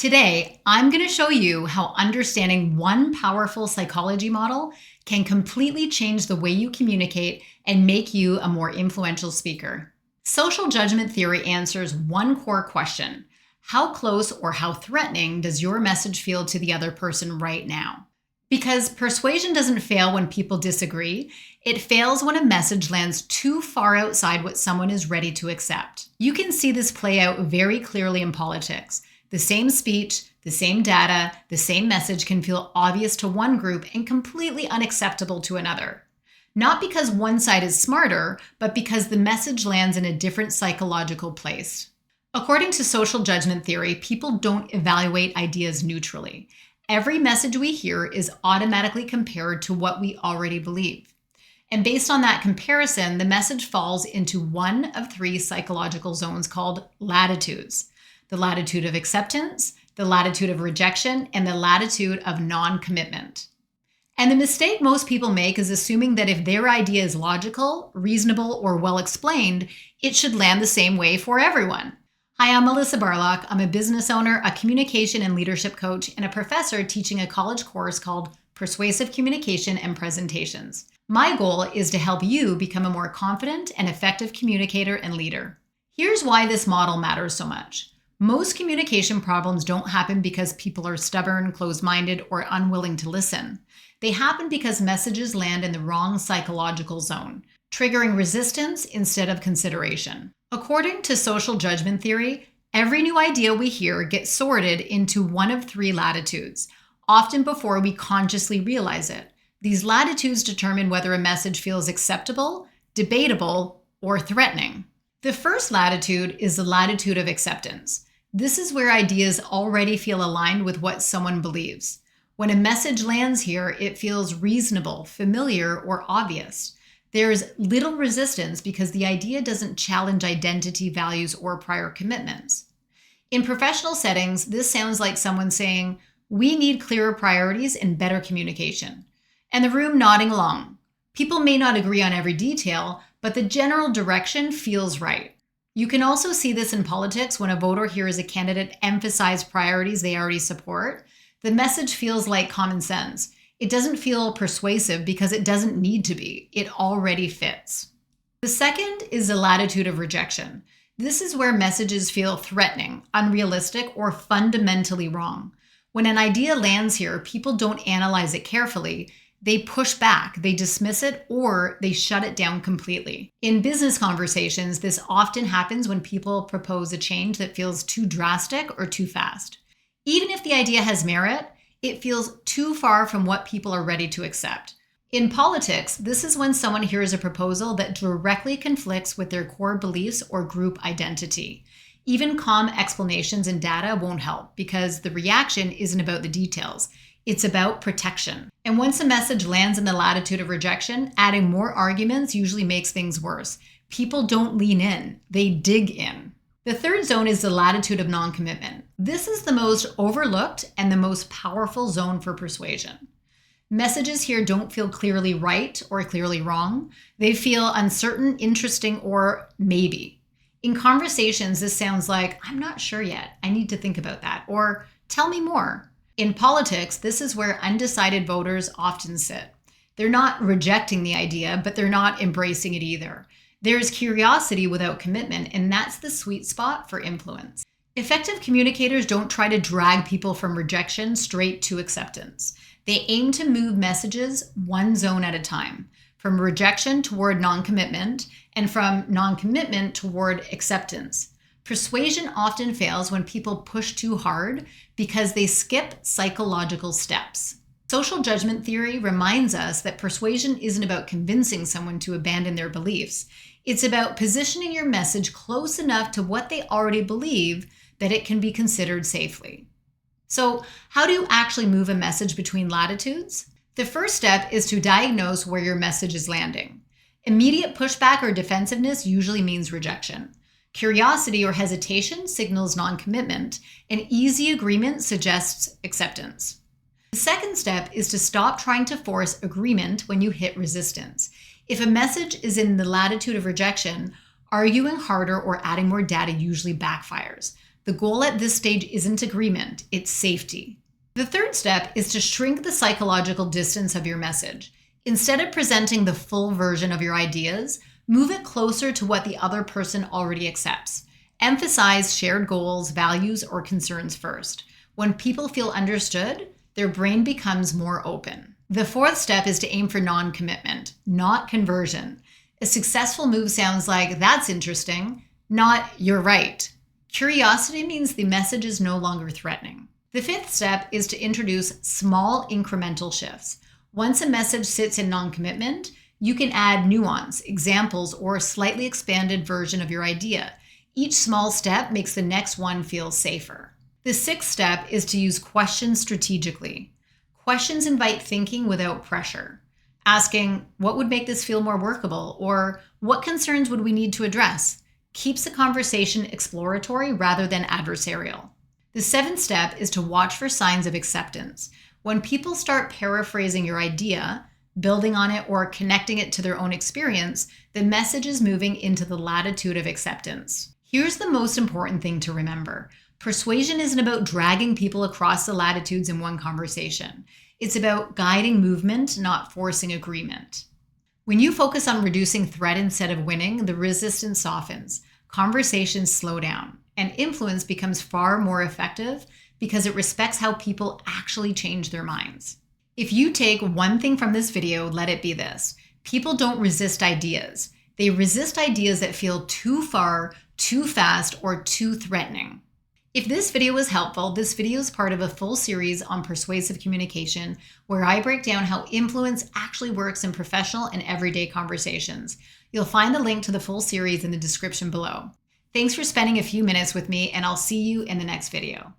Today, I'm going to show you how understanding one powerful psychology model can completely change the way you communicate and make you a more influential speaker. Social judgment theory answers one core question: how close or how threatening does your message feel to the other person right now? Because persuasion doesn't fail when people disagree, it fails when a message lands too far outside what someone is ready to accept. You can see this play out very clearly in politics. The same speech, the same data, the same message can feel obvious to one group and completely unacceptable to another. Not because one side is smarter, but because the message lands in a different psychological place. According to social judgment theory, people don't evaluate ideas neutrally. Every message we hear is automatically compared to what we already believe. And based on that comparison, the message falls into one of three psychological zones called latitudes: the latitude of acceptance, the latitude of rejection, and the latitude of non-commitment. And the mistake most people make is assuming that if their idea is logical, reasonable, or well explained, it should land the same way for everyone. Hi, I'm Melissa Barlock. I'm a business owner, a communication and leadership coach, and a professor teaching a college course called Persuasive Communication and Presentations. My goal is to help you become a more confident and effective communicator and leader. Here's why this model matters so much. Most communication problems don't happen because people are stubborn, closed-minded, or unwilling to listen. They happen because messages land in the wrong psychological zone, triggering resistance instead of consideration. According to social judgment theory, every new idea we hear gets sorted into one of three latitudes, often before we consciously realize it. These latitudes determine whether a message feels acceptable, debatable, or threatening. The first latitude is the latitude of acceptance. This is where ideas already feel aligned with what someone believes. When a message lands here, it feels reasonable, familiar, or obvious. There's little resistance because the idea doesn't challenge identity, values, or prior commitments. In professional settings, this sounds like someone saying, "We need clearer priorities and better communication," and the room nodding along. People may not agree on every detail, but the general direction feels right. You can also see this in politics when a voter hears a candidate emphasize priorities they already support. The message feels like common sense. It doesn't feel persuasive because it doesn't need to be. It already fits. The second is the latitude of rejection. This is where messages feel threatening, unrealistic, or fundamentally wrong. When an idea lands here, people don't analyze it carefully. They push back, they dismiss it, or they shut it down completely. In business conversations, this often happens when people propose a change that feels too drastic or too fast. Even if the idea has merit, it feels too far from what people are ready to accept. In politics, this is when someone hears a proposal that directly conflicts with their core beliefs or group identity. Even calm explanations and data won't help because the reaction isn't about the details. It's about protection. And once a message lands in the latitude of rejection, adding more arguments usually makes things worse. People don't lean in, they dig in. The third zone is the latitude of non-commitment. This is the most overlooked and the most powerful zone for persuasion. Messages here don't feel clearly right or clearly wrong. They feel uncertain, interesting, or maybe. In conversations, this sounds like, "I'm not sure yet. I need to think about that," or "tell me more." In politics, this is where undecided voters often sit. They're not rejecting the idea, but they're not embracing it either. There's curiosity without commitment, and that's the sweet spot for influence. Effective communicators don't try to drag people from rejection straight to acceptance. They aim to move messages one zone at a time, from rejection toward non-commitment, and from non-commitment toward acceptance. Persuasion often fails when people push too hard because they skip psychological steps. Social judgment theory reminds us that persuasion isn't about convincing someone to abandon their beliefs. It's about positioning your message close enough to what they already believe that it can be considered safely. So, how do you actually move a message between latitudes? The first step is to diagnose where your message is landing. Immediate pushback or defensiveness usually means rejection. Curiosity or hesitation signals non-commitment, and easy agreement suggests acceptance. The second step is to stop trying to force agreement when you hit resistance. If a message is in the latitude of rejection, arguing harder or adding more data usually backfires. The goal at this stage isn't agreement, it's safety. The third step is to shrink the psychological distance of your message. Instead of presenting the full version of your ideas, move it closer to what the other person already accepts. Emphasize shared goals, values, or concerns first. When people feel understood, their brain becomes more open. The fourth step is to aim for non-commitment, not conversion. A successful move sounds like, "That's interesting," not "You're right." Curiosity means the message is no longer threatening. The fifth step is to introduce small incremental shifts. Once a message sits in non-commitment, you can add nuance, examples, or a slightly expanded version of your idea. Each small step makes the next one feel safer. The sixth step is to use questions strategically. Questions invite thinking without pressure. Asking, "What would make this feel more workable?" or "What concerns would we need to address?" keeps the conversation exploratory rather than adversarial. The seventh step is to watch for signs of acceptance. When people start paraphrasing your idea, building on it, or connecting it to their own experience, the message is moving into the latitude of acceptance. Here's the most important thing to remember. Persuasion isn't about dragging people across the latitudes in one conversation. It's about guiding movement, not forcing agreement. When you focus on reducing threat instead of winning, the resistance softens, conversations slow down, and influence becomes far more effective because it respects how people actually change their minds. If you take one thing from this video, let it be this. People don't resist ideas. They resist ideas that feel too far, too fast, or too threatening. If this video was helpful, this video is part of a full series on persuasive communication where I break down how influence actually works in professional and everyday conversations. You'll find the link to the full series in the description below. Thanks for spending a few minutes with me, and I'll see you in the next video.